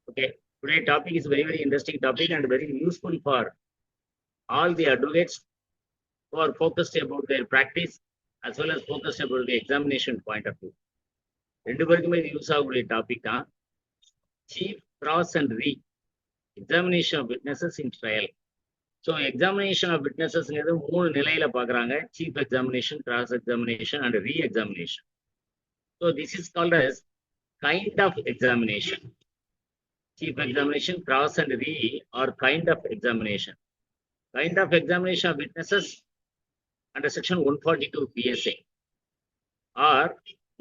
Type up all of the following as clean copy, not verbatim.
Okay, today topic is very interesting topic and very useful for all the advocates who are focused about their practice as well as focused about the examination point of view. ரெண்டு பேருக்குமே இது use ஆகக்கூடிய topic தான். Chief, cross and re examination of witnesses in trial. So examination of விட்னஸஸ்ங்கிறது 3 நிலையில பார்க்குறாங்க: chief examination, cross examination and re examination. So this is called as kind of examination. Chief examination, cross and re are kind of examination. Kind of examination of witnesses under section 142 PSA or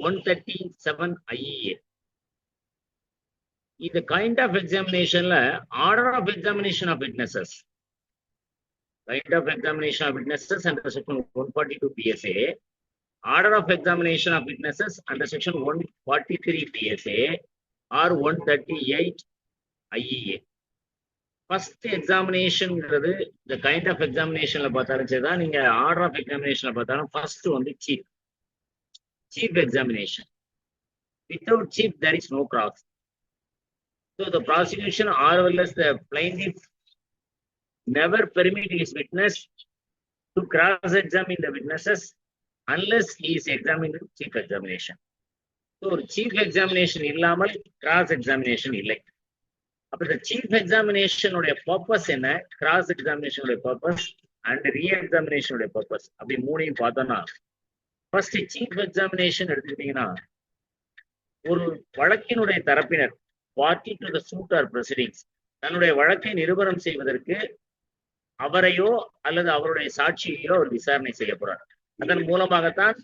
137 IEA. In the kind of examination, order of examination of witnesses. Kind of examination of witnesses under section 142 PSA. Order of examination of witnesses under section 143 PSA or 138 IEA. First examination the kind of examination order of examination first one the chief examination. Without chief there is no cross. So the prosecution or well as the plaintiff never permit his witness to cross-examine the witnesses unless he is examined in chief examination. So chief examination illamal cross examination illai. Appo the chief examination oda purpose enna, cross examination oda purpose and re-examination oda purpose apdi mooniyum paathana. First chief examination eduthittingna oru vazhakkinuடைய தரப்பினர் party to the suit or proceedings தன்னுடைய வழக்கை நிரூபணம் செய்வதற்கு அவரையோ அல்லது அவருடைய சாட்சியையோ அவர் விசாரணை செய்ய போறார். அதன் மூலமாகத்தான்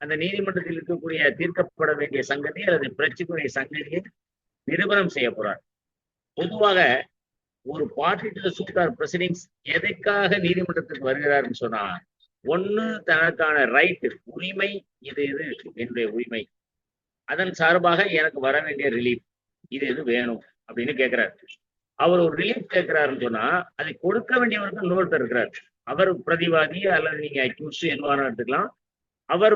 அந்த நீதிமன்றத்தில் இருக்கக்கூடிய தீர்க்கப்பட வேண்டிய சங்கதி அல்லது பிரச்சனைக்குரிய சங்கதியை நிரூபணம் செய்ய போறார். பொதுவாக ஒரு party to the suit or proceedings எதற்காக நீதிமன்றத்துக்கு வருகிறார்னு சொன்னா, ஒண்ணு தனக்கான ரைட், உரிமை, இது என்னுடைய உரிமை, அதன் சார்பாக எனக்கு வர வேண்டிய ரிலீஃப் இது வேணும் அப்படின்னு கேட்கிறார். அவர் ஒரு ரிலீஃப் கேட்கிறாருன்னு சொன்னா அதை கொடுக்க வேண்டியவருக்கு இன்னொருத்தர் இருக்கிறார். அவர் பிரதிவாதி அல்லது நீங்க அக்யூஸ்ட் என்னவான எடுத்துக்கலாம். அவர்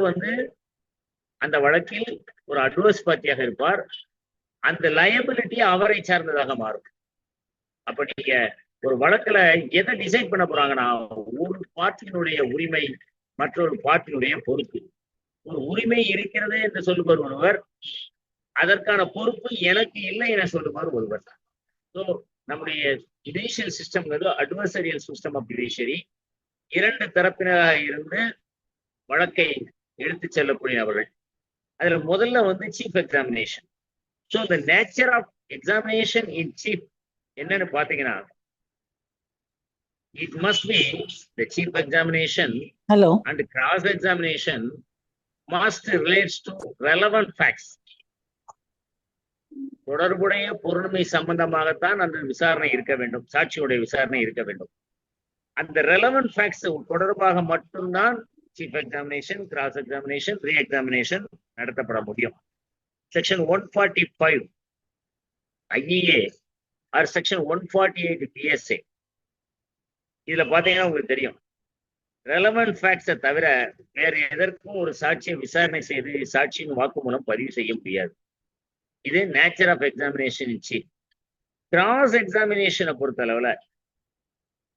அந்த வழக்கில் ஒரு அட்வர்ஸ் பார்ட்டியாக இருப்பார். அந்த லயபிலிட்டி அவரை சார்ந்ததாக மாறும். அப்ப நீங்க ஒரு வழக்குல எதை டிசைட் பண்ண போறாங்கன்னா, ஒரு பார்ட்டியினுடைய உரிமை மற்றொரு பார்ட்டியினுடைய பொறுப்பு. ஒரு உரிமை இருக்கிறது என்று சொல்லுவார் ஒருவர், அதற்கான பொறுப்பு எனக்கு இல்லை என சொல்லுவார் ஒருவர். ஸோ நம்முடைய judicial system adversarial system of judiciary. இரண்டு தரப்பினராக இருந்து வழக்கை எடுத்து செல்லக்கூடியவர்கள். அதுல முதல்ல சீஃப் எக்ஸாமினேஷன். ஸோ இந்த nature of examination in chief என்னன்னு பாத்தீங்கன்னா, it must be the chief examination and cross examination must relates to relevant facts. தொடர்புடைய பொருண்மை சம்பந்தமாகத்தான் அந்த விசாரணை இருக்க வேண்டும், சாட்சியுடைய விசாரணை இருக்க வேண்டும். அந்த ரெலவென்ட் ஃபேக்ட்ஸ் தொடர்பாக மட்டும்தான் chief examination, cross examination, re examination நடத்தப்பட முடியும். Section 145 IEA or section 148 PSA இதுல பாத்தீங்கன்னா உங்களுக்கு தெரியும், ரெலவென்ட் ஃபேக்ட்ஸை தவிர வேற எதற்கும் ஒரு சாட்சியை விசாரணை செய்து சாட்சியின் வாக்குமூலம் பதிவு செய்ய முடியாது. இது nature of examination in chief. Cross எக்ஸாமினேஷனை பொறுத்தளவுல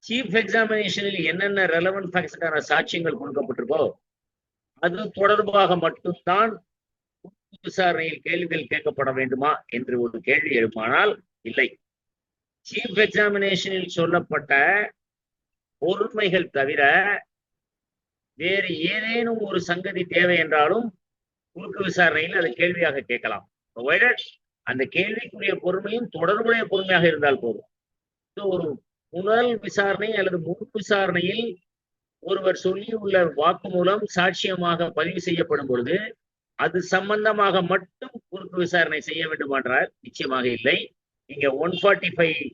சீஃப் எக்ஸாமினேஷனில் என்னென்ன ரெலவென்ட் ஃபேக்ட்ஸுக்கான சாட்சியங்கள் கொடுக்கப்பட்டிருக்கோ அது தொடர்பாக மட்டும்தான் விசாரணையில் கேள்விகள் கேட்கப்பட வேண்டுமா என்று ஒரு கேள்வி எழுப்பானால் இல்லை. சீஃப் எக்ஸாமினேஷனில் சொல்லப்பட்ட பொறுமைகள் தவிர வேறு ஏதேனும் ஒரு சங்கதி தேவை என்றாலும் குறுக்கு விசாரணையில் அதை கேள்வியாக கேட்கலாம். அந்த கேள்விக்குரிய பொறுமையும் தொடர்புடைய பொறுமையாக இருந்தால் போதும். ஒரு முதல் விசாரணை அல்லது முன் விசாரணையில் ஒருவர் சொல்லி உள்ள வாக்குமூலம் சாட்சியமாக பதிவு செய்யப்படும் பொழுது அது சம்பந்தமாக மட்டும் குறுக்கு விசாரணை செய்ய வேண்டுமென்றால் நிச்சயமாக இல்லை. நீங்க 145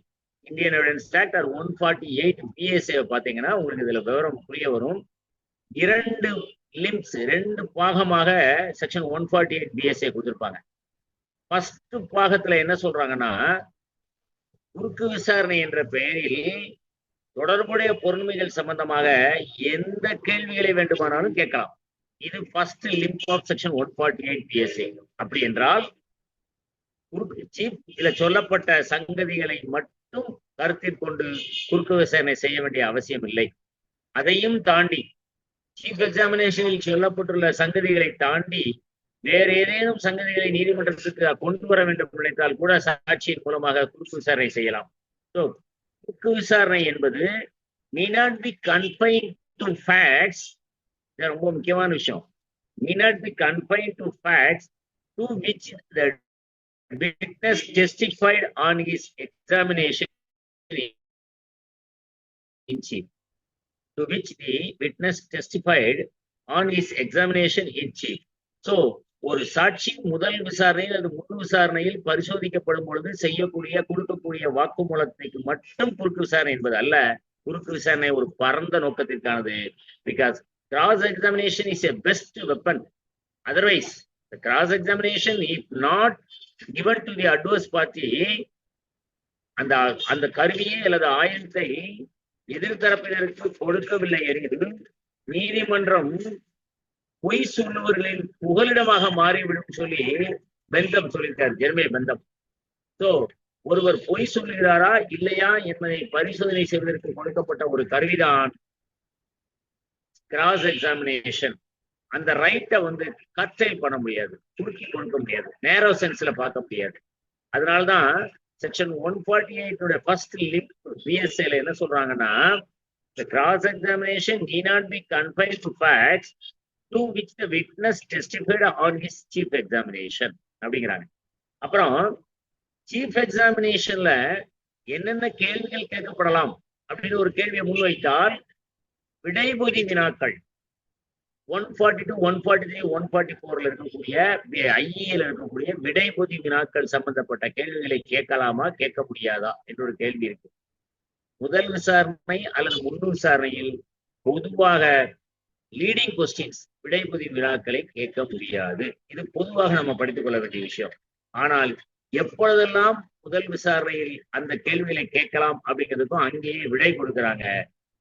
Indian evidence act or 148 PSA பாத்தீங்கன்னா உங்களுக்கு இதுல விவரம் புரிய வரும். 2 லிம்ஸ், 2 பாகமாக செக்ஷன் 148 PSA கொடுத்திருப்பாங்க. ஃபர்ஸ்ட் பாகத்துல என்ன சொல்றாங்கன்னா, குறுக்கு விசாரணை என்ற பெயரில் தொடர்புடைய பொருண்மைகள் சம்பந்தமாக எந்த கேள்விகளை வேண்டுமானாலும் கேட்கலாம். இது first limb of section 148 BSA. அப்படி என்றால் சீஃப் இதுல சொல்லப்பட்ட சங்கதிகளை மட்டும் கருத்தில் கொண்டு குறுக்கு விசாரணை செய்ய வேண்டிய அவசியம் இல்லை. அதையும் தாண்டி சீஃப் எக்ஸாமினேஷனில் சொல்லப்பட்டுள்ள சங்கதிகளை தாண்டி வேற ஏதேனும் சங்கதிகளை நீதிமன்றத்துக்கு கொண்டு வர வேண்டும் நினைத்தால் கூட சாட்சியின் மூலமாக குறுக்கு விசாரணை செய்யலாம். ஸோ குறுக்கு விசாரணை என்பது may not be confined to facts. இது ரொம்ப முக்கியமான விஷயம். may not be confined to facts to which the witness testified on his examination in chief. To which the witness testified on his examination in chief. So ஒரு சாட்சி முதல் விசாரணையில் அது முழு விசாரணையில் பரிசோதிக்கப்படும் பொழுது செய்யக்கூடிய கொடுக்கக்கூடிய வாக்குமூலத்துக்கு மட்டும் குறுக்கு விசாரணை என்பது அல்ல. குறுக்கு விசாரணை ஒரு பரந்த நோக்கத்திற்கானது. Because cross examination is a best weapon. Otherwise the cross examination if not given to the adverse party, அந்த கருவியை அல்லது ஆயுதத்தை எதிர்த்தரப்பினருக்கு கொடுக்கவில்லை எனில் நீதிமன்றம் பொய் சொல்லுவர்களின் புகலிடமாக மாறிவிடும் சொல்லி பெந்தம் சொல்லியிருக்காரு, ஜெர்மே பெந்தம். சோ ஒருவர் பொய் சொல்லுகிறாரா இல்லையா என்பதை பரிசோதனை செய்வதற்கு கொடுக்கப்பட்ட ஒரு கருவிதான் கிராஸ் எக்ஸாமினேஷன். அந்த ரைட்டை கட்டைல் பண்ண முடியாது, சுருக்கி கொடுக்க முடியாது, நேரோ சென்ஸ்ல பார்க்க முடியாது. அதனால்தான் செக்ஷன் 148 ஃபர்ஸ்ட் லிங்க் பிஎஸ்ஏல என்ன சொல்றாங்கன்னா, the cross examination need not be confined to facts to which the witness testified on his chief examination அப்படிங்கிறாங்க. அப்புறம் சீஃப் எக்ஸாமினேஷன்ல என்னென்ன கேள்விகள் கேட்கப்படலாம் அப்படின்னு ஒரு கேள்வியை முன்வைத்தால் விடைபொதி வினாக்கள் 142, 143, 144 இருக்கக்கூடிய ஐஏல இருக்கக்கூடிய விடைபொதி வினாக்கள் சம்பந்தப்பட்ட கேள்விகளை கேட்கலாமா கேட்க முடியாதா என்ற ஒரு கேள்வி இருக்கு. முதல் விசாரணை அல்லது முழு விசாரணையில் பொதுவாக லீடிங் கொஸ்டின்ஸ் விடைபொதி வினாக்களை கேட்க முடியாது. இது பொதுவாக நம்ம படித்துக் கொள்ள வேண்டிய விஷயம். ஆனால் எப்பொழுதெல்லாம் முதல் விசாரணையில் அந்த கேள்விகளை கேட்கலாம் அப்படிங்கிறதுக்கும் அங்கேயே விடை கொடுக்கிறாங்க.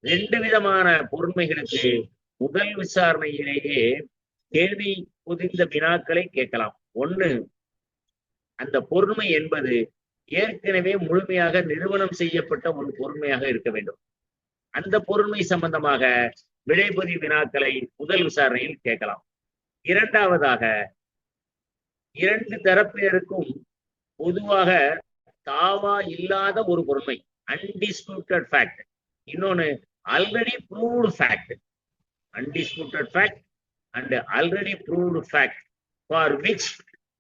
2 விதமான பொறுமைகளுக்கு முதல் விசாரணையிலேயே கேள்வி புதிந்த வினாக்களை கேட்கலாம். ஒண்ணு, அந்த பொறுமை என்பது ஏற்கனவே முழுமையாக நிறுவனம் செய்யப்பட்ட ஒரு பொறுமையாக இருக்க வேண்டும். அந்த பொறுமை சம்பந்தமாக விடைபொதி வினாக்களை முதல் விசாரணையில் கேட்கலாம். இரண்டாவதாக 2 தரப்பினருக்கும் பொதுவாக தாவா இல்லாத ஒரு பொறுமை, அன்டிஸ்பியூட்டட் ஃபேக்ட். இன்னொன்னு already proved fact. Undisputed fact and already proved fact for which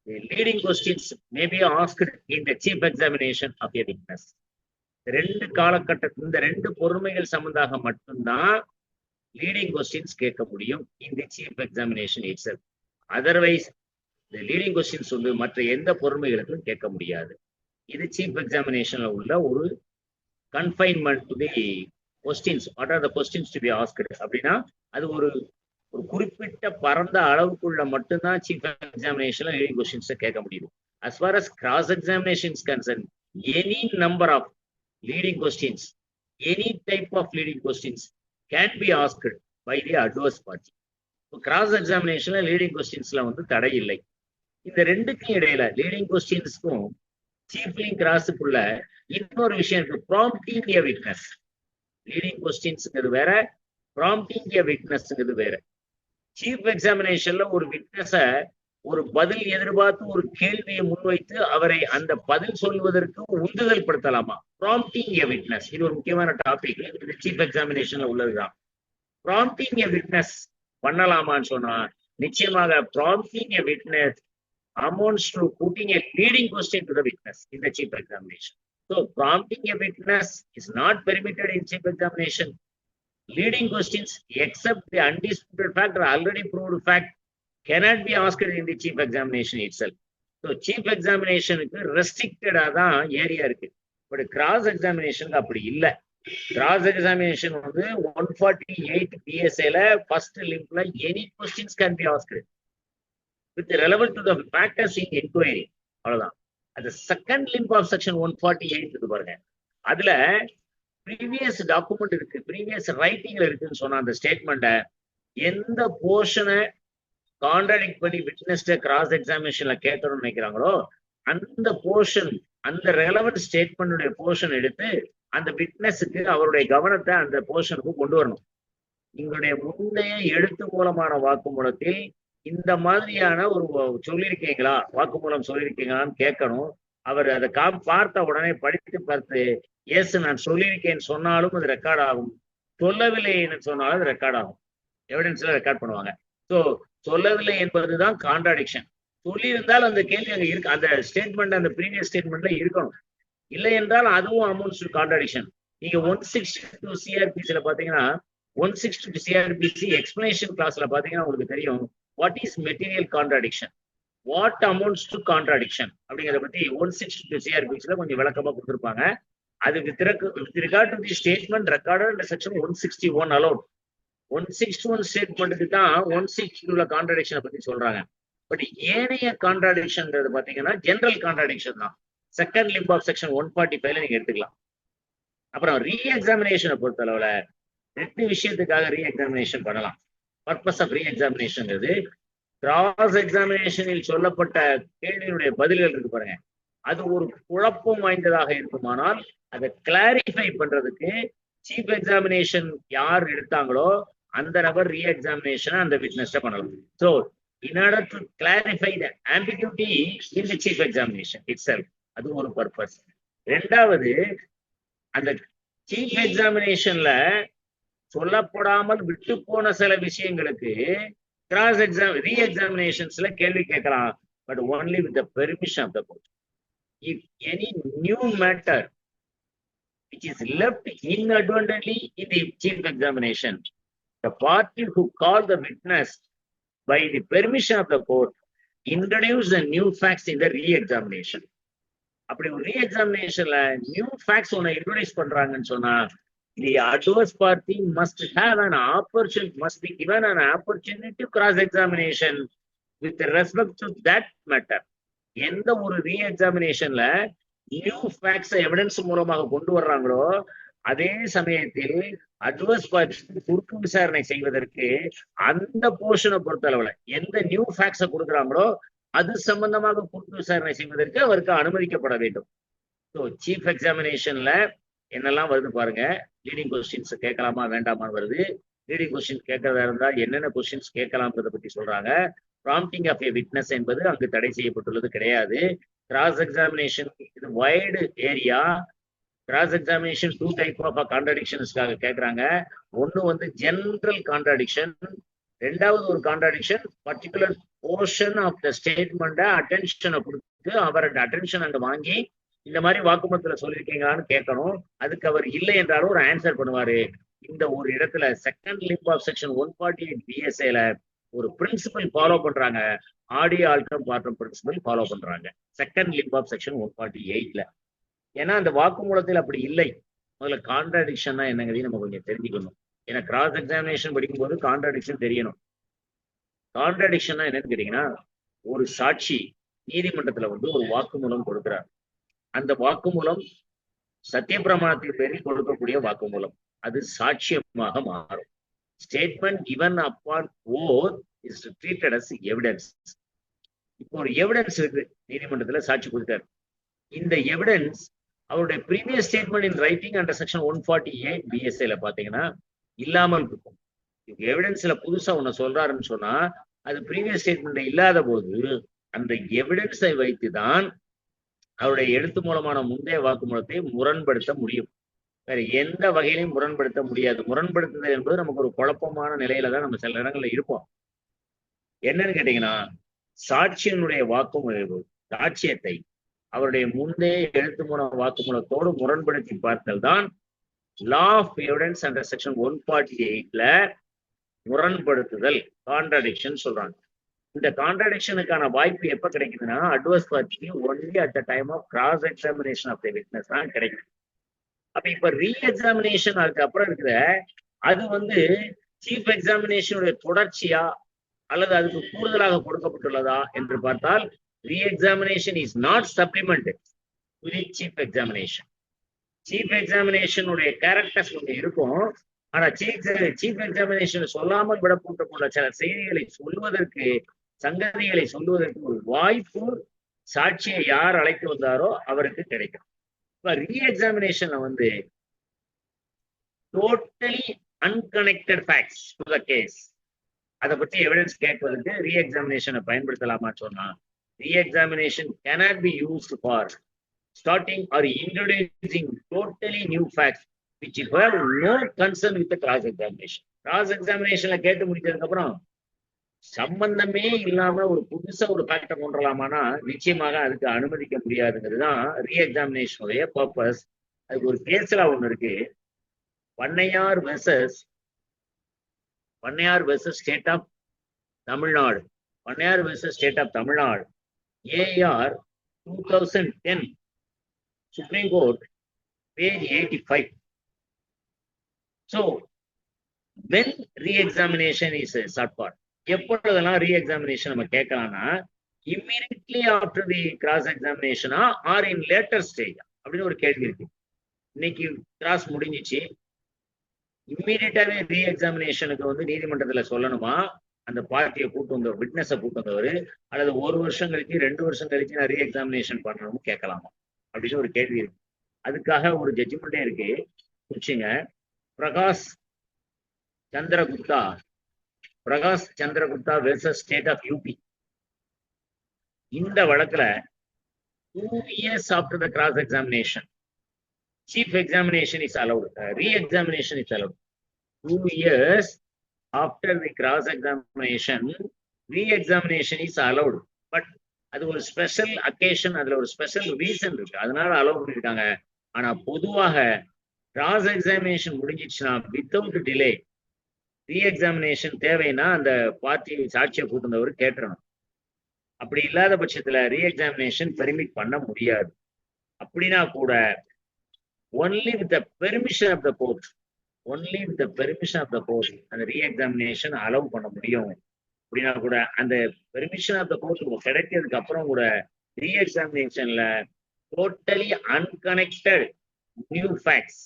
the leading questions may be asked in the chief examination of a witness. இந்த 2 பொறுமைகள் சம்பந்தமாக மட்டும்தான் லீடிங் கொஸ்டின்ஸ் கேட்க முடியும் in the chief examination itself. Otherwise the leading questions மற்ற எந்த பொறுமைகளுக்கும் கேட்க முடியாது. இது சீஃப் எக்ஸாமினேஷன்ல உள்ள ஒரு confinement to the questions. What are the questions to be asked? அப்படின்னா அது ஒரு குறிப்பிட்ட பரந்த அளவுக்குள்ள மட்டும்தான் சீஃப் எக்ஸாமினேஷன்ல லீடிங் கொஸ்டின்ஸ் கேட்க முடியும். as far as cross examination is concerned, any number of leading questions, any type of leading questions can be asked by the adverse party. cross examinationல leading கொஸ்டின்ஸ்ல தடை இல்லை. இந்த 2க்கும் இடையில லீடிங் கொஸ்டின்ஸ்க்கும் சீஃப்லிங் கிராஸுக்குள்ள இன்னொரு விஷயம் இருக்கு, ப்ராம்ப்டிங் எ விட்னஸ். லீடிங் கொஸ்டின்ஸ்ங்கிறது வேற, ப்ராம்ப்டிங் எ விட்னஸ்ங்கிறது வேற. சீஃப் எக்ஸாமினேஷன்ல ஒரு விட்னஸ ஒரு பதில் எதிர்பார்த்து ஒரு கேள்வியை முன்வைத்து அவரை அந்த பதில் சொல்வதற்கு உந்துதல் படுத்தலாமா? ப்ராம்ப்டிங் எ விட்னஸ், இது ஒரு முக்கியமான டாபிக். இது சீஃப் எக்ஸாமினேஷன்ல உள்ளதுதான். ப்ராம்ப்டிங் எ விட்னஸ் பண்ணலாமான்னு சொன்னா நிச்சயமாக prompting a witness amounts to putting a leading question to the witness in the chief examination. So prompting a witness is not permitted in chief examination. Leading questions, except the undisputed fact or already proved fact, cannot be asked in the chief examination itself. So chief examination restricted area இருக்கு. But cross examination அப்படி இல்ல. Cross examination 148 PSA ல first linkல any questions can be asked with relevant to the factors in inquiry. அவ்வளவுதான். அது second link of section 148 இருக்கு பாருங்க. அதுல previous document இருக்கு, ப்ரீவியஸ் ரைட்டிங்ல இருக்குன்னு சொன்ன அந்த ஸ்டேட்மெண்ட்டை எந்த போர்ஷனை கான்ட்ராடிக்ட் பண்ணி விட்னஸ்ட கிராஸ் எக்ஸாமினேஷன்ல கேட்கணும்னு நினைக்கிறாங்களோ அந்த போர்ஷன், அந்த ரெலவெண்ட் ஸ்டேட்மெண்டுடைய போர்ஷன் எடுத்து அந்த விட்னஸுக்கு அவருடைய கவனத்தை அந்த போர்ஷனுக்கு கொண்டு வரணும். உங்களுடைய முந்தைய எழுத்து மூலமான வாக்குமூலத்தில் இந்த மாதிரியான ஒரு சொல்லியிருக்கீங்களா, வாக்குமூலம் சொல்லியிருக்கீங்களான்னு கேட்கணும். அவர் அதை பார்த்த உடனே படித்து பார்த்து எஸ் நான் சொல்லியிருக்கேன்னு சொன்னாலும் அது ரெக்கார்ட் ஆகும், சொல்லவில்லை என்று சொன்னாலும் அது ரெக்கார்ட் ஆகும், எவிடன்ஸ்ல ரெக்கார்ட் பண்ணுவாங்க. ஸோ சொல்லவில்லை என்பதுதான் கான்ட்ராடிக்ஷன். சொல்லியிருந்தால் அந்த கேள்வி அங்கே இருக்கு, அந்த ஸ்டேட்மெண்ட் அந்த ப்ரீவியஸ் ஸ்டேட்மெண்ட்ல இருக்கணும். இல்லை என்றால் அதுவும் அமௌண்ட்ஸ் டு கான்ட்ராடிக்ஷன். நீங்க 162 சிஆர்பிசில பாத்தீங்கன்னா 162 சிஆர்பிசி எக்ஸ்பிளனேஷன் கிளாஸ்ல பாத்தீங்கன்னா உங்களுக்கு தெரியும் what is material contradiction, what amounts to contradiction அப்படிங்கிறத பத்தி 162 சிஆர்பிசில கொஞ்சம் விளக்கமா கொடுத்துருப்பாங்க. அது with regard to the statement recorded under section 161 அலோட். 161 ஸ்டேட்மெண்ட்டுக்கு தான் 162ல கான்ட்ராடிக்ஷனை பத்தி சொல்றாங்க. பட் ஏனைய கான்ட்ராடிக்ஷன்ன்றது பாத்தீங்கன்னா ஜெனரல் கான்ட்ராடிக்ஷன் தான். செகண்ட் லிம்ப் ஆஃப் செக்ஷன் 145ல நீங்க எடுத்துக்கலாம். அப்புறம் ரீ எக்ஸாமினேஷனை பொறுத்தளவுல 2 விஷயத்துக்காக ரீ எக்ஸாமினேஷன் பண்ணலாம். பர்பஸ் ஆஃப் ரீ எக்ஸாமினேஷன்ங்கிறது கிராஸ் எக்ஸாமினேஷனில் சொல்லப்பட்ட கேள்வியினுடைய பதில்கள் இருக்கு பாருங்க, அது ஒரு குழப்பம் வாய்ந்ததாக இருக்குமானால் அதை கிளாரிஃபை பண்றதுக்கு சீஃப் எக்ஸாமினேஷன் யார் எடுத்தாங்களோ அந்த நபர் ரீ எக்ஸாமினேஷன் அந்த விட்னஸ் பண்ணலாம். So in order to clarify the ambiguity in the chief examination itself, அது ஒரு பர்பஸ். ரெண்டாவது, அந்த சீஃப் எக்ஸாமினேஷன்ல சொல்லப்படாமல் விட்டு போன சில விஷயங்களுக்கு கிராஸ் எக்ஸாம் ரீ எக்ஸாமினேஷன்ஸ்ல கேள்வி கேட்கலாம், but only with the permission of the court. If any new matter which is left inadvertently in the chief examination, the party who called the witness by the permission of the court introduce the new facts in the re-examination. அப்படி ஒரு re-examinationல new facts ஒன்னு introduce பண்றாங்கன்னு சொன்னா the adverse party must be given an opportunity to cross-examination with respect to that matter. எந்த ஒரு re-examinationல new facts evidence மூலமாக கொண்டு வர்றாங்களோ அதே சமயத்தில் அட்வர்ஸ் பார்ட்டி குறுக்கு விசாரணை செய்வதற்கு அந்த போர்ஷனை பொறுத்த அளவுல எந்த நியூ ஃபேக்ட்ஸை கொடுக்குறாங்களோ அது சம்பந்தமாக குறுக்கு விசாரணை செய்வதற்கு அவருக்கு அனுமதிக்கப்பட வேண்டும். ஸோ சீஃப் எக்ஸாமினேஷன்ல என்னெல்லாம் வருது பாருங்க. லீடிங் கொஸ்டின்ஸ் கேட்கலாமா வேண்டாமான்னு வருது. லீடிங் கொஸ்டின் கேட்கறதா இருந்தா என்னென்ன கொஸ்டின்ஸ் கேட்கலாம்ன்றத பத்தி சொல்றாங்க. ப்ராம்ப்டிங் ஆஃப் ஏ விட்னஸ் என்பது அங்கு தடை செய்யப்பட்டுள்ளது கிடையாது. கிராஸ் எக்ஸாமினேஷன் இது wide area. Cross examination 2 type of கான்ட்ராடிக்ஷன்ஸ்க்காக கேட்கறாங்க. ஒன்னு வந்து ஜெனரல் கான்ட்ராடிக்ஷன், ரெண்டாவது ஒரு contradiction particular portion of the ஸ்டேட்மெண்ட்டை அட்டென்ஷனை கொடுத்து அவரோட அட்டென்ஷன் அங்க வாங்கி இந்த மாதிரி வாக்குமூலத்துல சொல்லியிருக்கீங்களான்னு கேட்கணும். அதுக்கு அவர் இல்லை என்றாலும் ஒரு ஆன்சர் பண்ணுவாரு. இந்த ஒரு இடத்துல செகண்ட் லிம்ப் ஆஃப் செக்ஷன் 148 பிஎஸ்ஏல ஒரு பிரின்சிபல் ஃபாலோ பண்றாங்க, audio Altum partum principal follow பண்றாங்க செகண்ட் லிம்ப் ஆஃப் செக்ஷன் 148ல. ஏன்னா அந்த வாக்குமூலத்தில் அப்படி இல்லை. முதல்ல கான்ட்ராடிக்ஷன்னா என்னங்கிறதையும் நம்ம கொஞ்சம் தெரிஞ்சுக்கணும். ஏன்னா கிராஸ் எக்ஸாமினேஷன் படிக்கும்போது கான்ட்ராடிக்ஷன் தெரியணும். கான்ட்ராடிக்ஷன்னா என்னன்னு கேட்டீங்கன்னா, ஒரு சாட்சி நீதிமன்றத்துல வந்து ஒரு வாக்குமூலம் கொடுக்கிறார். அந்த வாக்குமூலம் சத்தியப்பிரமாணத்தின் பேரில் கொடுக்கக்கூடிய வாக்குமூலம், அது சாட்சியமாக மாறும். Statement given upon oath is treated as evidence. இப்போ ஒரு எவிடன்ஸ் இருக்கு, நீதிமன்றத்துல சாட்சி கொடுத்தாரு. இந்த எவிடன்ஸ் அவருடைய previous statement in writing under section 148 பிஎஸ்ஏல பாத்தீங்கன்னா இல்லாமல் இருக்கும். எவிடன்ஸ்ல புதுசா ஒண்ணு சொல்றாருன்னு சொன்னா அது ப்ரீவியஸ் ஸ்டேட்மெண்ட் இல்லாத போது அந்த எவிடன்ஸை வைத்துதான் அவருடைய எழுத்து மூலமான முந்தைய வாக்குமூலத்தை முரண்படுத்த முடியும். வேற எந்த வகையிலையும் முரண்படுத்த முடியாது. முரண்படுத்துதல் என்பது நமக்கு ஒரு குழப்பமான நிலையில தான் நம்ம சில இடங்கள்ல இருப்போம். என்னன்னு கேட்டீங்கன்னா, சாட்சியனுடைய வாக்குமூலம் சாட்சியத்தை அவருடைய முந்தைய எழுத்து மூல வாக்குமூலத்தோடு முரண்படுத்தி பார்த்தல் தான் law of evidence under section 148ல முரண்படுத்துதல், கான்ட்ராடிக்ஷன் சொல்றாங்க. இந்த கான்ட்ராடிக்ஷனுக்கான வாய்ப்பு எப்ப கிடைக்குதுன்னா, அட்வர்ஸ் பார்ட்டிக்கு only at the time of cross examination of the witness தான் கிடைக்கும். அப்ப இப்ப ரீ எக்ஸாமினேஷன் அதுக்கு அப்புறம் இருக்கிற அது வந்து சீஃப் எக்ஸாமினேஷனுடைய தொடர்ச்சியா அல்லது அதுக்கு கூடுதலாக கொடுக்கப்பட்டுள்ளதா என்று பார்த்தால் re examination is not supplement to the chief examination. Chief எக்ஸாமினேஷனுடைய கேரக்டர்ஸ் கொஞ்சம் இருக்கும். ஆனா சீஃப் எக்ஸாமினேஷன் சொல்லாமல் விடப்பட்ட சில செய்திகளை சொல்வதற்கு, சங்கதிகளை சொல்வதற்கு ஒரு வாய்ப்பு சாட்சியை யார் அழைத்து வந்தாரோ அவருக்கு கிடைக்கும். இப்ப ரீ எக்ஸாமினேஷன்ல வந்து totally unconnected facts to the case, அதை பத்தி எவிடன்ஸ் கேட்பதற்கு ரீ எக்ஸாமினேஷனை பயன்படுத்தலாமா சொன்னா, re examination cannot be used for starting or introducing totally new facts which have no concern with the cross examination. cross examinationல கேட்டு முடிச்சதுக்கு அப்புறம் சம்பந்தமே இல்லாம ஒரு புதுசா ஒரு ஃபேக்டை கொண்டு வரலாமானா நிச்சயமாக அதுக்கு அனுமதிக்க முடியாதுங்கிறது தான் ரீ எக்ஸாமினேஷனுடைய பர்பஸ். அதுக்கு ஒரு கேஸ்ல ஒண்ணு இருக்கு, பண்ணையார் versus state of Tamil Nadu, Pannaiyar versus state of Tamil Nadu, AR 2010, Supreme Court, page 85. So, when re-examination is sought for, எப்பொழுதெல்லாம் re-examination நம்ம கேட்கலாம்னா, immediately after the cross-examination or in later stage அப்படின்னு ஒரு கேள்வி இருக்கு. இன்னைக்கு கிராஸ் முடிஞ்சிச்சு, இம்மீடியட்டாவே re-examinationக்கு வந்து நீதிமன்றத்துல சொல்லணுமா, அந்த பார்ட்டியை கூட்டு வந்த விட்னஸை கூட்டு வந்தவர், அல்லது 1 வருஷம் கழிச்சு 2 வருஷம் கழிச்சு நான் ரீஎக்ஸாமினேஷன் பண்ணணும்னு கேட்கலாமா அப்படின்னு ஒரு கேள்வி இருக்கு. அதுக்காக ஒரு ஜட்ஜ்மெண்டே இருக்கு, குறிச்சுங்க. Prakash Chandragupta versus state of UP. இந்த வழக்குல 2 years after the cross examination, chief examination is allowed, re-examination is allowed. 2 years after the cross examination, re-examination is allowed. But அது ஒரு ஸ்பெஷல் அக்கேஷன், அதுல ஒரு ஸ்பெஷல் ரீசன் இருக்கு, அதனால அலோவ் பண்ணிருக்காங்க. ஆனா பொதுவாக கிராஸ் எக்ஸாமினேஷன் முடிஞ்சிச்சுன்னா வித்தவுட் டிலே ரீஎக்ஸாமினேஷன் தேவைன்னா அந்த பார்ட்டி சாட்சியை கூட்டுந்தவர் கேட்டுறணும். அப்படி இல்லாத பட்சத்துல ரீஎக்ஸாமினேஷன் பெர்மிட் பண்ண முடியாது. அப்படின்னா கூட only with the permission of the court, அந்த ரீஎக்ஸாமினேஷன் அலோவ் பண்ண முடியும். அப்படின்னா கூட அந்த பெர்மிஷன் ஆஃப் த கோர்ட் கிடைக்கிறதுக்கு அப்புறம் கூட ரீஎக்ஸாமினேஷன்ல totally unconnected new facts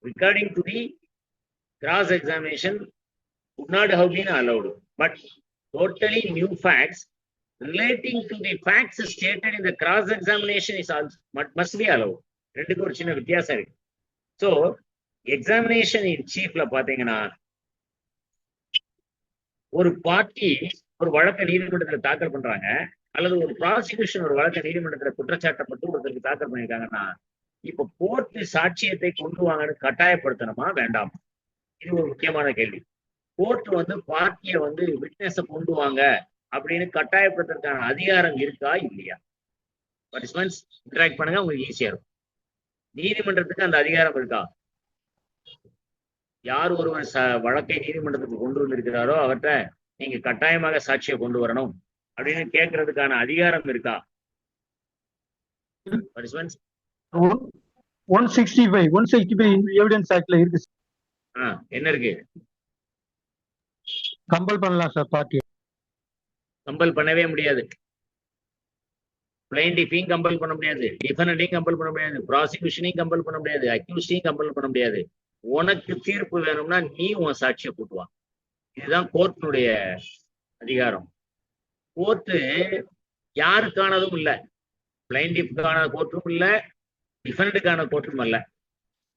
regarding to the cross examination would not have been allowed, but totally new facts relating to the facts stated in the cross examination is also must be allowed. ரெண்டுக்கு ஒரு சின்ன வித்தியாசம் இருக்கு. So examination இன் சீஃப்ல பாத்தீங்கன்னா ஒரு party ஒரு வழக்கை நீதிமன்றத்தில் தாக்கல் பண்றாங்க, அல்லது ஒரு ப்ராசிக்யூஷன் ஒரு வழக்கை நீதிமன்றத்தில் குற்றச்சாட்டப்பட்டு ஒருத்தருக்கு தாக்கல் பண்ணியிருக்காங்கன்னா, இப்ப கோர்ட்டு சாட்சியத்தை கொண்டு வாங்கன்னு கட்டாயப்படுத்தணுமா வேண்டாமா? இது ஒரு முக்கியமான கேள்வி. கோர்ட் வந்து பார்ட்டியை வந்து விட்னஸை கொண்டு வாங்க அப்படின்னு கட்டாயப்படுத்துறதுக்கான அதிகாரம் இருக்கா இல்லையா? பார்ட்டிசிபென்ட்ஸ் இன்டராக்ட் பண்ணுங்க, உங்களுக்கு ஈஸியா இருக்கும். நீதிமன்றத்துக்கு அந்த அதிகாரம் இருக்கா? யார் ஒருவர் வழக்கை நீதிமன்றத்துக்கு கொண்டு வந்திருக்கிறாரோ அவர்கிட்ட நீங்க கட்டாயமாக சாட்சியை கொண்டு வரணும் அப்படின்னு கேட்கறதுக்கான அதிகாரம் இருக்கா? 165 எவிடன்ஸ் ஆக்ட்ல இருக்கு. என்ன இருக்கு? கம்பல் பண்ணலாம் சார், பார்ட்டி கம்பல் பண்ணவே முடியாது. பிளைண்டிஃபையும் கம்பல் பண்ண முடியாது, டிஃபெண்டரையும் கம்பல் பண்ண முடியாது, ப்ராசிக்யூஷனையும் கம்பல் பண்ண முடியாது, அக்யூஸ்டையும் கம்பல் பண்ண முடியாது. உனக்கு தீர்ப்பு வேணும்னா நீ உன் சாட்சியை கூட்டுவா. இதுதான் கோர்ட்டினுடைய அதிகாரம். கோர்ட்டு யாருக்கானதும் இல்லை, பிளைண்டிஃப்கான கோர்ட்டும் இல்லை, டிஃபெண்டுக்கான கோர்ட்டும் அல்ல.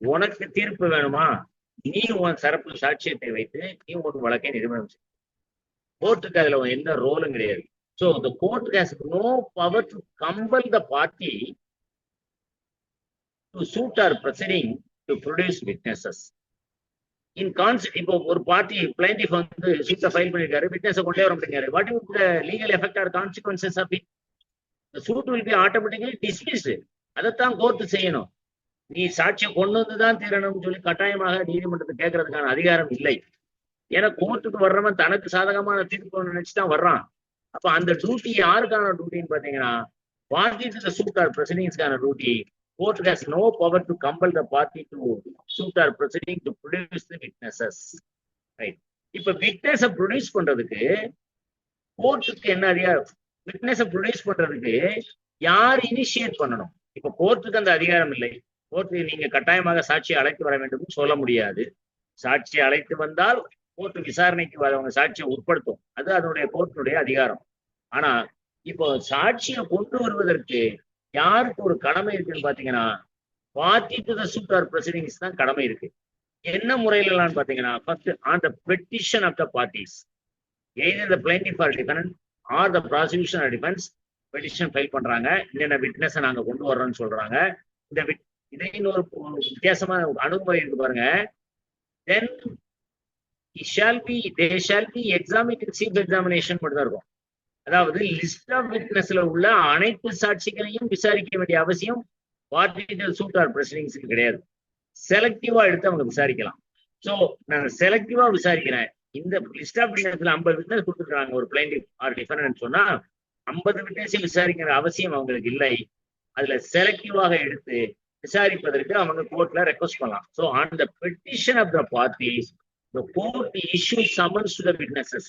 உனக்கு தீர்ப்பு வேணுமா, நீ உன் சிறப்பு சாட்சியத்தை வைத்து நீ உன் வழக்கை நிறுவனம் செய்ய. கோர்ட்டுக்கு அதுல எந்த ரோலும் கிடையாது. So the court has no power to compel the party to suit or proceeding to produce witnesses. இப்போ ஒரு பார்ட்டி பிளைண்டிஃப் வந்து சூட்டை ஃபைல் பண்ணிருக்காரு, விட்னஸை கொண்டே வர முடியாது. What is the legal effect or consequences of it? the suit will be automatically dismissed. அதைத்தான் court செய்யணும். நீ சாட்சியை கொண்டு வந்துதான் தீரணும்னு சொல்லி கட்டாயமாக நீதிமன்றத்தை கேட்கறதுக்கான அதிகாரம் இல்லை. ஏன்னா கோர்ட்டுக்கு வர்றவன் தனக்கு சாதகமான தீர்ப்பு நினைச்சுதான் வர்றான். அப்ப அந்த டியூட்டி யாருக்கான டியூட்டின்னு பாத்தீங்கன்னா, party to the suit or ப்ரொசீடிங்ஸ்க்கான duty. Court has no power to compel the party to suit or proceeding to produce the witnesses. Right. இப்ப விட்னஸை ப்ரொடியூஸ் பண்றதுக்கு கோர்ட்டுக்கு என்ன அதிகாரம்? விட்னஸை ப்ரொடியூஸ் பண்றதுக்கு யார் இனிஷியேட் பண்ணணும்? இப்ப கோர்ட்டுக்கு அந்த அதிகாரம் இல்லை. கோர்ட்டு நீங்க கட்டாயமாக சாட்சியை அழைத்து வர வேண்டும் சொல்ல முடியாது. சாட்சியை அழைத்து வந்தால் கோர்ட் விசாரணைக்கு அவங்க சாட்சியை உட்படுத்தும், அது அதனுடைய கோர்ட்டினுடைய அதிகாரம். ஆனா இப்போ சாட்சியை கொண்டு வருவதற்கு யாருக்கு ஒரு கடமை இருக்குன்னு பாத்தீங்கன்னா, party to the suit or proceedings தான் கடமை இருக்கு. என்ன முறையிலாம் பாத்தீங்கன்னா, first on the petition of the parties, either the plaintiff or defendant or the prosecution or defence petition file பண்றாங்க, என்னென்ன விட்னஸை நாங்க கொண்டு வர்றோம்னு சொல்றாங்க. இந்த இதே இன்னொரு வித்தியாசமான அணுகுமுறை இருக்கு பாருங்க. தென் they shall be examined in chief examination மட்டும் தான் இருக்கும். அதாவது லிஸ்ட் ஆஃப் விட்னஸ்ல உள்ள அனைத்து சாட்சிகளையும் விசாரிக்க வேண்டிய அவசியம் பார்ட்டி சூட் ஆர் ப்ரொசீடிங்ஸ்க்கு கிடையாது. செலக்டிவா எடுத்து அவங்க விசாரிக்கலாம். சோ நான் செலக்டிவா விசாரிக்கிறேன், இந்த லிஸ்ட் ஆஃப் விட்னஸ்ல 50 விட்னஸ் கொடுத்துருக்காங்க ஒரு பிளைண்டிஃப் ஆர் டிஃபெண்டன்ட் சொன்னா 50 விட்னஸையும் விசாரிக்கிற அவசியம் அவங்களுக்கு இல்லை. அதுல செலக்டிவாக எடுத்து விசாரிப்பதற்கு அவங்க கோர்ட்ல ரெக்வஸ்ட் பண்ணலாம். So on the petition of the parties the court issues summons to the witnesses.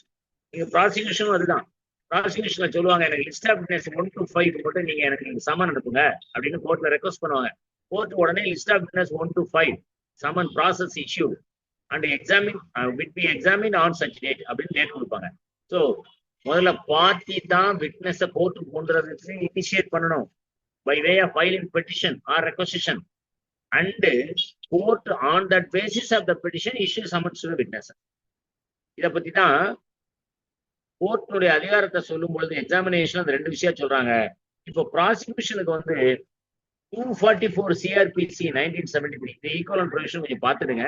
நீங்க ப்ராசிக்யூஷனும் அதுதான். ப்ராசிக்யூஷன்ல சொல்லுவாங்க, எனக்கு லிஸ்ட் ஆஃப் விட்னஸ் 1 to 5 மட்டும் நீங்க எனக்கு சம்மன் அனுப்புங்க அப்படின்னு கோர்ட்ல ரெக்வஸ்ட் பண்ணுவாங்க. கோர்ட் உடனே list of witness 1 to 5 summon process issued and will be examined on such date அப்படின்னு டேட் கொடுப்பாங்க. ஸோ முதல்ல பார்ட்டி தான் விட்னஸை கோர்ட்டுக்கு கொண்டு வரதுக்கு இனிஷியேட் பண்ணணும் by way of filing petition or requisition, and court on that basis of the petition issue summons to the witness. இத பத்தி தான் கோர்ட்டுடைய அதிகாரத்தை சொல்லும் பொழுது எக்ஸாமினேஷன் அந்த 2 விஷயம் சொல்றாங்க. இப்போ ப்ராசிக்யூஷனுக்கு வந்து 244 CRPC 1973 இந்த ஈக்குவலன்ட் ப்ரொவிஷன் கொஞ்சம் பார்த்துடுங்க.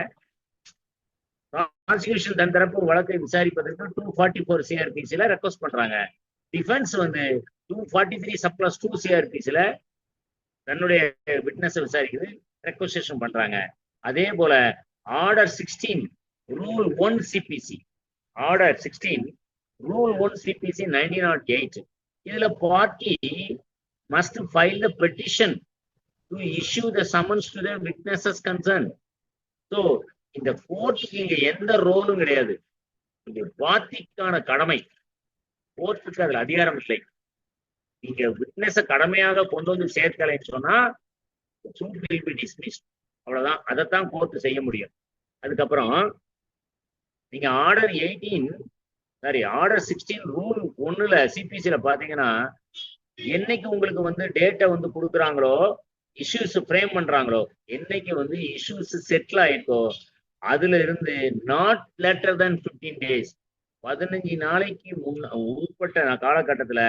ப்ராசிக்யூஷன் தன் தரப்பு ஒரு வழக்கை விசாரிப்பதற்கு 244 CRPCல ரெக்வஸ்ட் பண்றாங்க. டிஃபென்ஸ் வந்து 243 +2 CRPCல தன்னுடைய விட்னஸை விசாரிக்குது, ரெக்வஸ்டேஷன் பண்றாங்க. அதே போல order 16 rule 1 CPC, order 16 rule 1 CPC 1908, இதுல party must file the petition to issue the summons to the witnesses concerned. So இந்த கோர்ட்டுக்கு இங்க எந்த ரோலும் கிடையாது. இது பார்ட்டிக்கான கடமை, கோர்ட்டுக்கு அதுல அதிகாரம் இல்லை. நீங்க விட்னஸ கடமையாக கொண்டு வந்து சேர்க்கலைன்னு சொன்னா suit will be dismissed. அவ்வளவுதான், அதைத்தான் கோர்ட் செய்ய முடியும். அதுக்கப்புறம் நீங்க ஆர்டர் 16 ரூல் 1ல சிபிசில பாத்தீங்கன்னா, என்னைக்கு உங்களுக்கு வந்து டேட்டை வந்து கொடுக்குறாங்களோ, இஷ்யூஸ் ஃப்ரேம் பண்றாங்களோ, என்னைக்கு வந்து இஷ்யூஸ் செட்டில் ஆயிட்டோ அதுல இருந்து நாட் லேட்டர் than 15 days 15 நாளைக்கு உட்பட்ட காலகட்டத்துல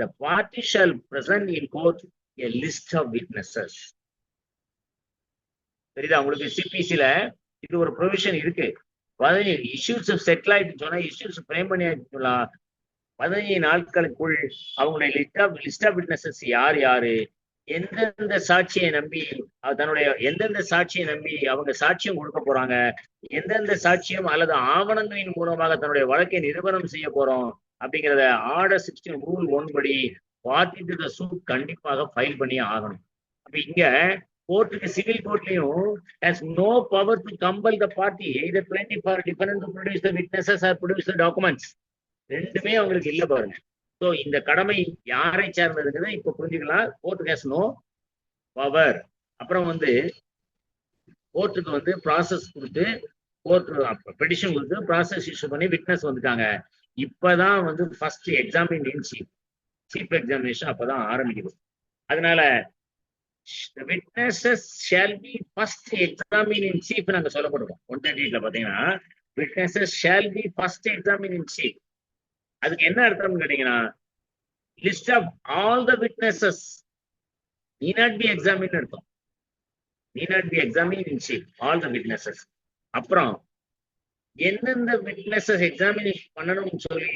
the party shall present in court a list of witnesses. சரிதா உங்களுக்கு? சிபிசில இது ஒரு ப்ரொவிஷன் இருக்கு. 15 இஷ்யூஸ் செட்டில் ஆயிட்டு சொன்னா, இஷ்யூஸ் ஃப்ரேம் பண்ணி சொல்லலாம், 15 நாட்களுக்குள் அவங்களுடைய லிஸ்ட் ஆஃப் விட்னஸஸ் யாரு எந்தெந்த சாட்சியை நம்பி தன்னுடைய எந்தெந்த சாட்சியை நம்பி அவங்க சாட்சியம் கொடுக்க போறாங்க, எந்தெந்த சாட்சியம் அல்லது ஆவணங்களின் மூலமாக தன்னுடைய வழக்கை நிரூபணம் செய்ய போறோம் அப்படிங்கிறத ஆர்டர் 16 ரூல் 1 படி பார்ட்டி டு த சூட் கண்டிப்பாக ஃபைல் பண்ணி ஆகணும். அப்ப இங்க கோர்ட்டுக்கு civil கோர்ட்லயும் has no power to compel the party either plaintiff or defendant to produce the witnesses or produce the documents. ரெண்டுமே அவங்களுக்கு இல்ல பாருங்க. ஸோ இந்த கடமை யாரை சார்ந்ததுங்கிறத இப்ப புரிஞ்சுக்கலாம். கோர்ட்டுக்கு has no power. அப்புறம் வந்து கோர்ட்டுக்கு வந்து ப்ராசஸ் கொடுத்து, கோர்ட் பெட்டிஷன் கொடுத்து ப்ராசஸ் இஷ்யூ பண்ணி விட்னஸ் வந்துட்டாங்க. இப்பதான் வந்து first examine in chief examination அப்பதான் ஆரம்பிக்குது. அதனால witnesses shall be first examined in chief நாங்க சொல்லப்படுவோம் 138ல பாத்தீங்கன்னா, witnesses shall be first examined in chief. அதுக்கு என்ன அர்த்தம்னு கேட்டீங்கன்னா, list of all the witnesses need not be examined அர்த்தம். need not be examined in chief all the witnesses. அப்புறம் எந்தெந்த witnesses examination பண்ணணும்னு சொல்லி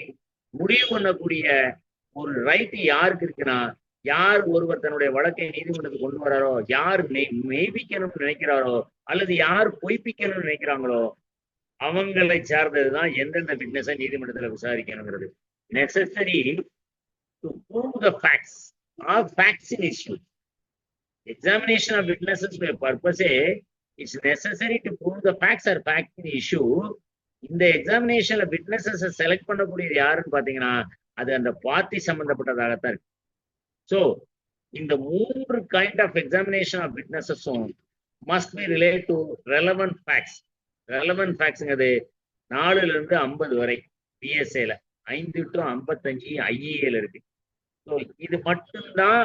முடிவு பண்ணக்கூடிய ஒரு ரைட் யாருக்கு இருக்குன்னா, யார் ஒருவர் தன்னுடைய வழக்கை நீதிமன்றத்துக்கு கொண்டு வராரோ, யார் மெய்ப்பிக்கணும்னு நினைக்கிறாரோ அல்லது யார் பொய்ப்பிக்கணும்னு நினைக்கிறாங்களோ அவங்களை சார்ந்ததுதான் எந்தெந்த விட்னஸை நீதிமன்றத்துல விசாரிக்கணுங்கிறது. Necessary to prove the facts or facts in issue. Examination of witnesses பர்பஸே it's necessary to prove the facts or facts in issue. இந்த எக்ஸாமினேஷன்ல விட்னஸஸ் செலக்ட் பண்ணக்கூடியது யாருன்னு பாத்தீங்கன்னா, அது அந்த பார்ட்டி சம்பந்தப்பட்டதாகத்தான் இருக்கு. ஸோ இந்த 3 கைண்ட் ஆஃப் எக்ஸாமினேஷன் ஆஃப் விட்னஸஸும் must be relate to relevant facts. Relevant ஃபேக்ட்ஸ்ங்கிறது 4ல இருந்து 50 வரை பிஎஸ்ஏல, 5 to 55 ஐஇஏல இருக்கு. ஸோ இது மட்டும்தான்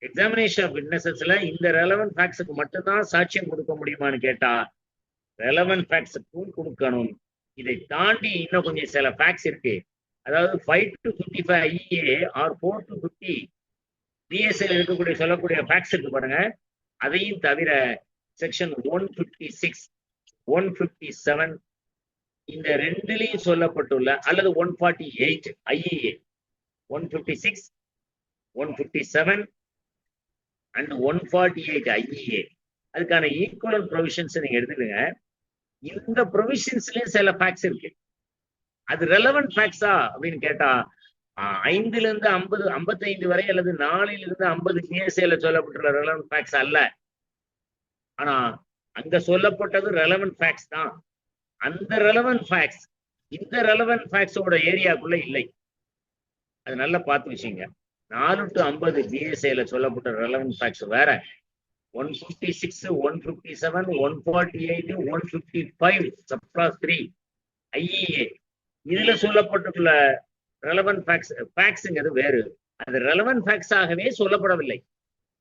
எக்ஸாமினேஷன் ஆஃப் விட்னஸஸ்ல இந்த ரெலவென்ட் ஃபேக்ட்ஸுக்கு மட்டும்தான் சாட்சியம் கொடுக்க முடியுமான்னு கேட்டா ரெலவென்ட் ஃபேக்ட்ஸுக்கும் கொடுக்கணும். இதை தாண்டி இன்னும் கொஞ்சம் சில ஃபேக்ட்ஸ் இருக்கு. அதாவது 5 to 55 ஐஇஏ ஆர் 4 to 50 பிஎஸ்ஏல இருக்கக்கூடிய சொல்லக்கூடிய ஃபேக்ட்ஸ் இருக்கு பாருங்க. அதையும் தவிர செக்ஷன் 156, 157 இந்த ரெண்டுலையும் சொல்லப்பட்டுள்ள அல்லது 148 ஐஇஏ 156, 157 அண்ட் 148 ஐஇஏ அதுக்கான ஈக்குவலன்ட் ப்ரொவிஷன்ஸ் நீங்க எடுத்துக்கங்க. இந்த ப்ரொவிஷன்ஸ்லயும் சில ஃபேக்ட்ஸ் இருக்கு. அது ரெலவென்ட் ஃபேக்ட்ஸா அப்படின்னு கேட்டா 5ல இருந்து 50, 55 வரை அல்லது 4ல இருந்து 50 பிஎஸ்ஏல சொல்லப்பட்டுள்ள ரெலவென்ட் ஃபேக்ட்ஸ் அல்ல. ஆனா அங்க சொல்லப்பட்டது ரெலவென்ட் ஃபேக்ட்ஸ் தான். அந்த ரெலவென்ட் ஃபேக்ட்ஸ் இந்த ரெலவென்ட் ஃபேக்ட்ஸோட ஏரியாக்குள்ள இல்லை. அது நல்லா பார்த்து வச்சுங்க. 4 to 50 பிஎஸ்ஏல சொல்லப்பட்ட ரெலவென்ட் ஃபேக்ட்ஸ் வேற. 156, 157, 148, 155 சப்கிளாஸ் 3 ஐஇஏ இதுல சொல்லப்பட்டுள்ள ரெலவென்ட் ஃபேக்ட்ஸ்ங்கிறது வேறு. அது ரெலவென்ட் ஃபேக்ட்ஸாகவே சொல்லப்படவில்லை.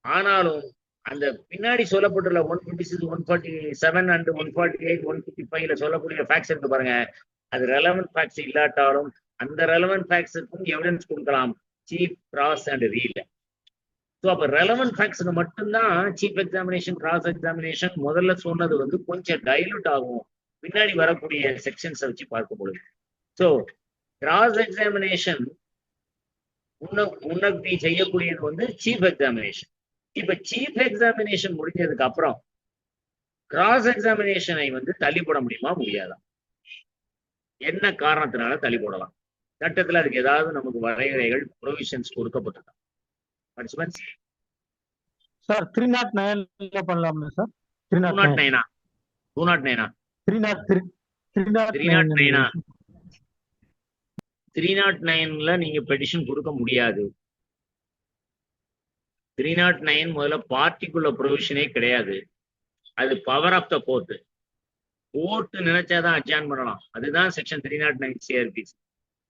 ஆனாலும் அந்த பின்னாடி சொல்லப்பட்டுள்ள 156, 147 அண்ட் 148, 155ல சொல்லக்கூடிய ஃபேக்ட்ஸ் இருக்கு பாருங்க. அது ரெலவென்ட் ஃபேக்ட்ஸ் இல்லாட்டாலும் அந்த ரெலவென்ட் ஃபேக்ட்ஸுக்கும் எவிடன்ஸ் கொடுக்கலாம் chief, cross and reel. So அப்போ ரெலவென்ட் ஃபேக்ட்ஸுக்கு மட்டும்தான் சீஃப் எக்ஸாமினேஷன், கிராஸ் எக்ஸாமினேஷன் முதல்ல சொன்னது வந்து கொஞ்சம் டைலூட் ஆகும் பின்னாடி வரக்கூடிய செக்ஷன்ஸை வச்சு பார்க்கும் பொழுது. ஸோ கிராஸ் எக்ஸாமினேஷன் முன்னப்படி செய்யக்கூடியது வந்து சீஃப் எக்ஸாமினேஷன். இப்ப சீஃப் எக்ஸாமினேஷன் முடிஞ்சதுக்கு அப்புறம் கிராஸ் எக்ஸாமினேஷனை வந்து தள்ளி போட முடியுமா, முடியாதா? என்ன காரணத்தினால தள்ளி போடலாம்? சட்டத்துல அதுக்கு ஏதாவது நமக்கு வரையறைகள், ப்ரொவிஷன்ஸ் கொடுக்கப்பட்டிருக்கா? சார் 309 பண்ணலாம்ல சார்? 209 309ல நீங்க பெட்டிஷன் கொடுக்க முடியாது. 309 முதல்ல பார்ட்டிக்குள்ள ப்ரொவிஷனே கிடையாது. அது power of the court. Court நினைச்சாதான் அட்ஜாயின் பண்ணலாம். அதுதான் செக்ஷன் 309 சிஆர்பிசி.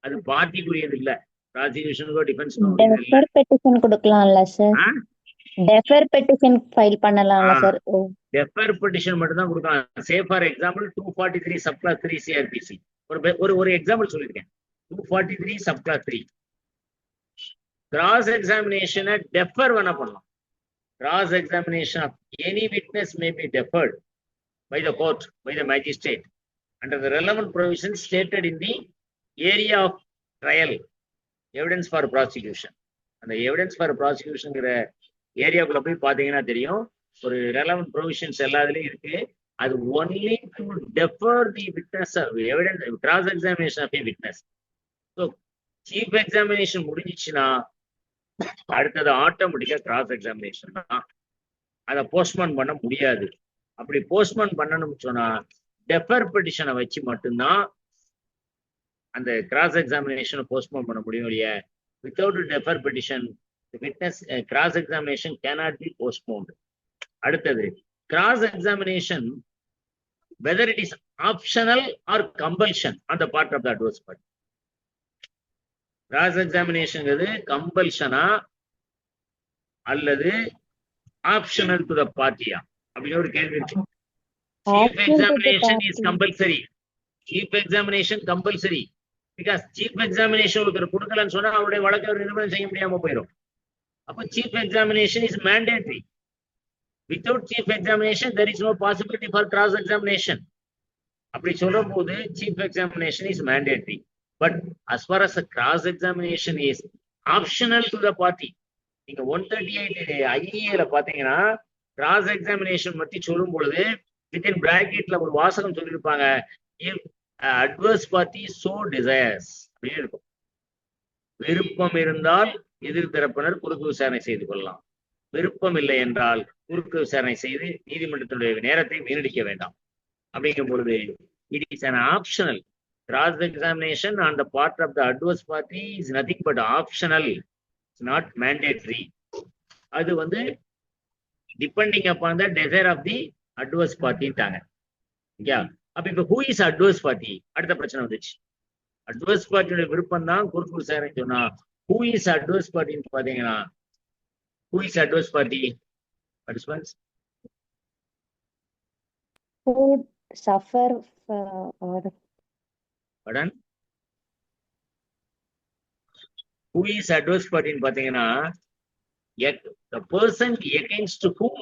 அது பார்ட்டிக்குரியது இல்ல. ப்ராசிக்யூஷனுக்கோ டிஃபென்ஸ்க்கோ டெஃபர் பெட்டிஷன் கொடுக்கலாம்ல சார்? டெஃபர் பெட்டிஷன் ஃபைல் பண்ணலாம்ல சார்? டெஃபர் பெட்டிஷன் மட்டும் தான் கொடுக்கலாம். Say for example 243 subclause 3 CrPC. ஒரு எக்ஸாம்பிள் சொல்லியிருக்கேன். 243 சப்கிளாஸ் 3 கிராஸ் எக்ஸாமினேஷனை டெஃபர் வேணா பண்ணலாம். Cross examination of any witness may be deferred by the court, by the magistrate under the relevant provisions stated in the area of trial, evidence for prosecution. அந்த evidence for ப்ராசிக்யூஷன்ங்கிற ஏரியாக்குள்ள போய் பார்த்தீங்கன்னா தெரியும், ஒரு ரெலவென்ட் ப்ரொவிஷன்ஸ் எல்லாத்துலயும் இருக்கு. அது only to defer the witness evidence cross examination of a witness. So chief examination முடிஞ்சிச்சுன்னா அடுத்தது ஆட்டோமேட்டிக்கா கிராஸ் எக்ஸாமினேஷன் தான். அதை போஸ்ட்போன் பண்ண முடியாது. அப்படி போஸ்ட்போன் பண்ணணும்னு சொன்னா டெஃபர் பெட்டிஷனை வச்சு மட்டும்தான் அந்த கிராஸ் எக்ஸாமினேஷனை போஸ்ட்போன் பண்ண முடியும். இல்லையா? Without defer petition witness cross examination cannot be postponed. அடுத்தது cross examination whether it is optional or compulsion on the part of the adverse party. Cross எக்ஸாமினேஷன்ங்கிறது கம்பல்ஷனா அல்லது ஆப்ஷனல் டு த பார்ட்டியா அப்படின்னு ஒரு கேள்வி இருக்கு. Chief examination is compulsory. Chief examination compulsory. Because chief examination ஒருத்தர் கொடுக்கலன்னு சொன்னா அவருடைய வழக்கை ஒரு நிறுவனம் செய்ய முடியாம போயிடும். அப்போ chief examination is mandatory. Without chief examination there is no possibility for cross examination. அப்படி சொல்லும் போது chief examination is mandatory. But as far as cross examination is optional to the party. நீங்க 138 ஐஏல பாத்தீங்கன்னா கிராஸ் எக்ஸாமினேஷன் பத்தி சொல்லும் பொழுது within பிராக்கெட்ல ஒரு வாசகம் சொல்லியிருப்பாங்க, அட்வர்ஸ் பார்ட்டி சோ டிசைர்ஸ் அப்படின்னு இருக்கும். விருப்பம் இருந்தால் எதிர் தரப்பினர் குறுக்கு விசாரணை செய்து கொள்ளலாம். விருப்பம் இல்லை என்றால் குறுக்கு விசாரணை செய்து நீதிமன்றத்தினுடைய நேரத்தை வீணடிக்க வேண்டாம். அப்படிங்கும் பொழுது it is an optional. Cross examination on the part of the adverse party is nothing but optional. It's not mandatory. அது வந்து depending upon the desire of the adverse party ட்டாங்க. அப்ப இப்ப ஹூ இஸ் அட்வர்ஸ் பார்ட்டி அடுத்த பிரச்சனை வந்துச்சு. Adverse பார்ட்டியோட விருப்பம் தான் குறுக்கு சேரன்னு சொன்னா ஹூ இஸ் அட்வர்ஸ் பார்ட்டின்னு பாத்தீங்கன்னா who is adverse party participants? Who suffer or Pardon? Who is adverse party in பாத்தீங்கன்னா the person against whom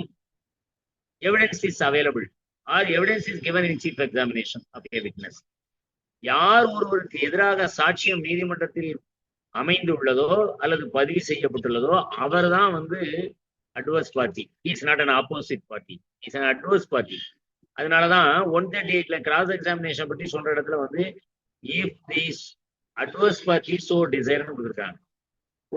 evidence is available or evidence is given in chief examination of a witness. யார் ஒருவருக்கு எதிராக சாட்சியம் நீதிமன்றத்தில் அமைந்துள்ளதோ அல்லது பதிவு செய்யப்பட்டுள்ளதோ அவர்தான் வந்து adverse party. Is not an opposite party, is an adverse party. அதனாலதான் 138ல கிராஸ் எக்ஸாமினேஷன் பற்றி சொல்ற இடத்துல வந்து if this adverse party so டிசைர்னு கொடுத்துருக்காங்க.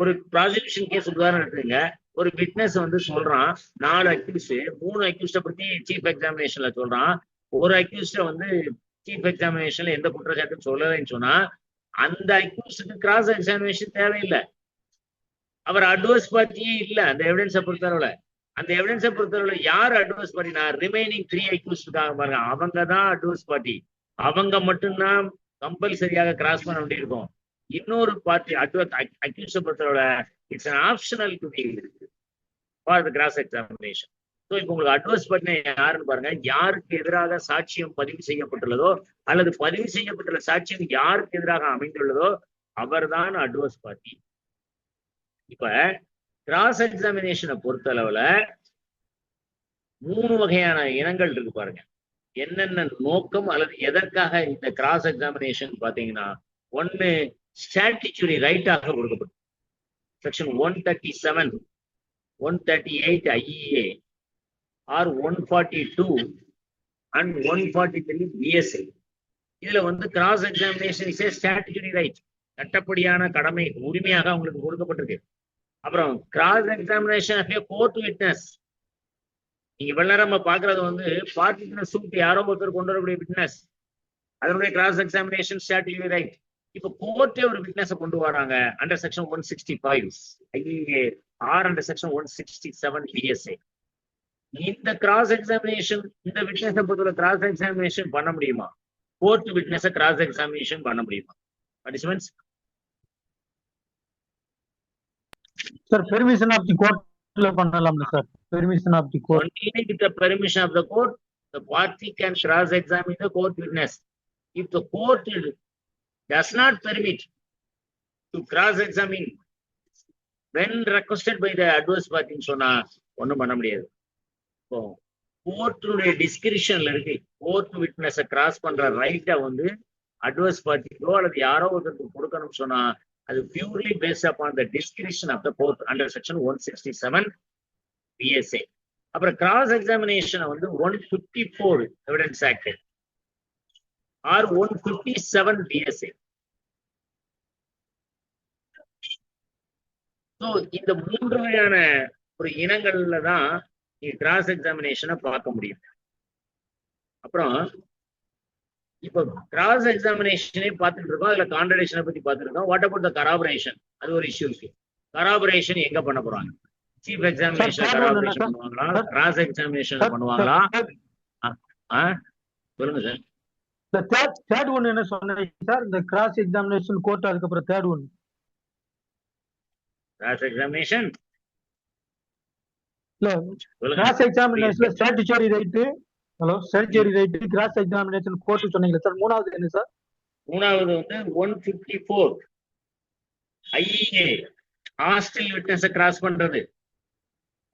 ஒரு ப்ராசிக்யூஷன் கேஸ் உதாரணம் எடுத்துங்க. ஒரு விட்னஸ் வந்து சொல்றான் 4 அக்யூஸ்ட் 3 அக்யூஸ்ட பத்தி சீஃப் எக்ஸாமினேஷன்ல சொல்றான். ஒரு அக்யூஸ்ட வந்து சீஃப் எக்ஸாமினேஷன்ல எந்த குற்றச்சாட்டும் சொல்லலைன்னு சொன்னா அந்த அக்யூஸ்டுக்கு கிராஸ் எக்ஸாமினேஷன் தேவையில்லை. அவர் அட்வர்ஸ் பார்ட்டியே இல்லை அந்த எவிடன்ஸை பொறுத்தளவுல. அந்த எவிடன்ஸை பொறுத்தளவுல யார் அட்வர்ஸ் பார்ட்டினா ரிமைனிங் 3 அக்யூஸ்டுக்காக பாருங்க, அவங்க தான் அட்வர்ஸ் பார்ட்டி. அவங்க மட்டும்தான் கம்பல்சரியாக கிராஸ் பண்ண வேண்டியிருக்கும். இன்னொரு பார்ட்டி அக்யூஸ்ட பொறுத்தளவுல it's an optional to be for the cross examination. So இப்போ உங்களுக்கு அட்வர்ஸ் பார்ட்டினா யாருன்னு பாருங்க, யாருக்கு எதிராக சாட்சியம் பதிவு செய்யப்பட்டுள்ளதோ அல்லது பதிவு செய்யப்பட்டுள்ள சாட்சியம் யாருக்கு எதிராக அமைந்துள்ளதோ அவர்தான் அட்வர்ஸ் பார்ட்டி. இப்ப கிராஸ் எக்ஸாமினேஷனை பொறுத்த அளவுல 3 வகையான இனங்கள் இருக்கு பாருங்க. என்னென்ன நோக்கம் அல்லது எதற்காக இந்த கிராஸ் எக்ஸாமினேஷன் பாத்தீங்கன்னா, 1 ஸ்டாட்யூட்டரி ரைட்டாக கொடுக்கப்படும். Section 137 138 IEA or 142 and 143 BSA. இதுல வந்து cross examination is a statutory right, சட்டப்படியான கடமை உரிமையாக அவங்களுக்கு கொடுக்கப்பட்டிருக்கு. அப்புறம் cross examination of a court witness. நீங்க இவ்வளவு நேரம் நம்ம பாக்குறது வந்து பார்ட்டிகுலர் சூட் யாரோ ஒருத்தர் கொண்டு வரக்கூடிய விட்னஸ், அதனுடைய கிராஸ் எக்ஸாமினேஷன் ஸ்டாட்யூட்டரி ரைட். இப்ப கோர்ட்டே ஒரு விட்னஸ் கொண்டு வராங்க under section 165 IEA are under section 167 BSA. இந்த கிராஸ் எக்ஸாமினேஷன் இந்த விட்னஸை பொறுத்தவரை கிராஸ் எக்ஸாமினேஷன் பண்ண முடியுமா? கோர்ட் விட்னஸை கிராஸ் எக்ஸாமினேஷன் பண்ண முடியுமா? Participants Sir, permission of the court பண்ணலாம்ல sir? Permission of the court. Only with the permission of the court, the party can cross-examine the court witness. If the court does not permit to cross-examine when requested by the adverse party, சொன்னா ஒண்ணும் பண்ண முடியாது. இப்போ கோர்ட்டுடைய டிஸ்கிரிப்ஷன்ல இருக்கு, court விட்னஸை cross பண்ற ரைட்டை வந்து adverse பார்ட்டிக்கோ அல்லது யாரோ ஒருத்தருக்கு கொடுக்கணும்னு சொன்னா அது purely based upon the discretion of the court under section 167 BSA. அப்புறம் கிராஸ் எக்ஸாமினேஷன் வந்து 154 evidence act or 157 BSA. So இந்த 3 வகையான ஒரு இனங்கள்ல தான் நீ கிராஸ் எக்ஸாமினேஷனை பார்க்க முடியும். அப்புறம் இப்போ கிராஸ் எக்ஸாமினேஷனே பார்த்துட்டு இருக்கோம், அதுல கான்ட்ரடிக்ஷனை பத்தி பார்த்துட்டு இருக்கோம். What about the corroboration? அது ஒரு இஷ்யூ இருக்கு. கராபரேஷன் எங்க பண்ண போறாங்க? சீஃப் எக்ஸாமினேஷன் கராபரேஷன் பண்ணுவாங்களா, கிராஸ் எக்ஸாமினேஷன் பண்ணுவாங்களா? சொல்லுங்க சார். The third one என்ன சொன்னீங்க சார்? இந்த கிராஸ் எக்ஸாமினேஷன் கோர்ட், அதுக்கப்புறம் third one கிராஸ் எக்ஸாமினேஷன் இல்ல, கிராஸ் எக்ஸாமினேஷன்ல statutory right, hello statutory right, cross examination court சொன்னீங்க சார். மூணாவது என்ன சார்? மூணாவது வந்து 154 IEA ஹாஸ்டல் விட்னஸை கிராஸ் பண்றது,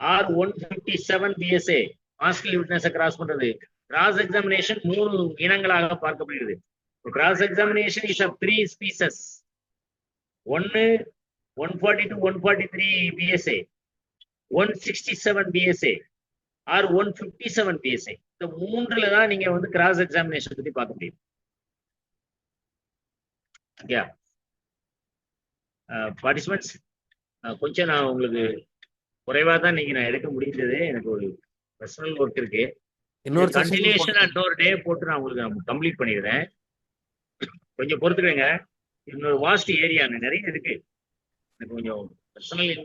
ஆர் 157 BSA ஹாஸ்டல் விட்னஸை கிராஸ் பண்றது. கிராஸ் எக்ஸாமினேஷன் 3 இனங்களாக பார்க்கப்படுகிறது. Cross examination is of 3 species. 142 143 BSA, 167 BSA ஆர் 157 BSA. இந்த 3ல தான் நீங்க வந்து கிராஸ் எக்ஸாமினேஷன் பத்தி பார்க்க முடியும். பார்ட்டிசிபென்ட்ஸ் கொஞ்சம் நான் உங்களுக்கு குறைவா தான் நீங்க நான் எடுக்க முடிஞ்சது. எனக்கு ஒரு பர்சனல் ஒர்க் இருக்கு. கண்டினியூஷன் இன்னொரு டே போட்டு நான் உங்களுக்கு கம்ப்ளீட் பண்ணிடுறேன். கொஞ்சம் பொறுத்துக்கங்க. இன்னொரு வாஸ்ட் ஏரியா நிறைய இருக்கு. எனக்கு கொஞ்சம் பர்சனல்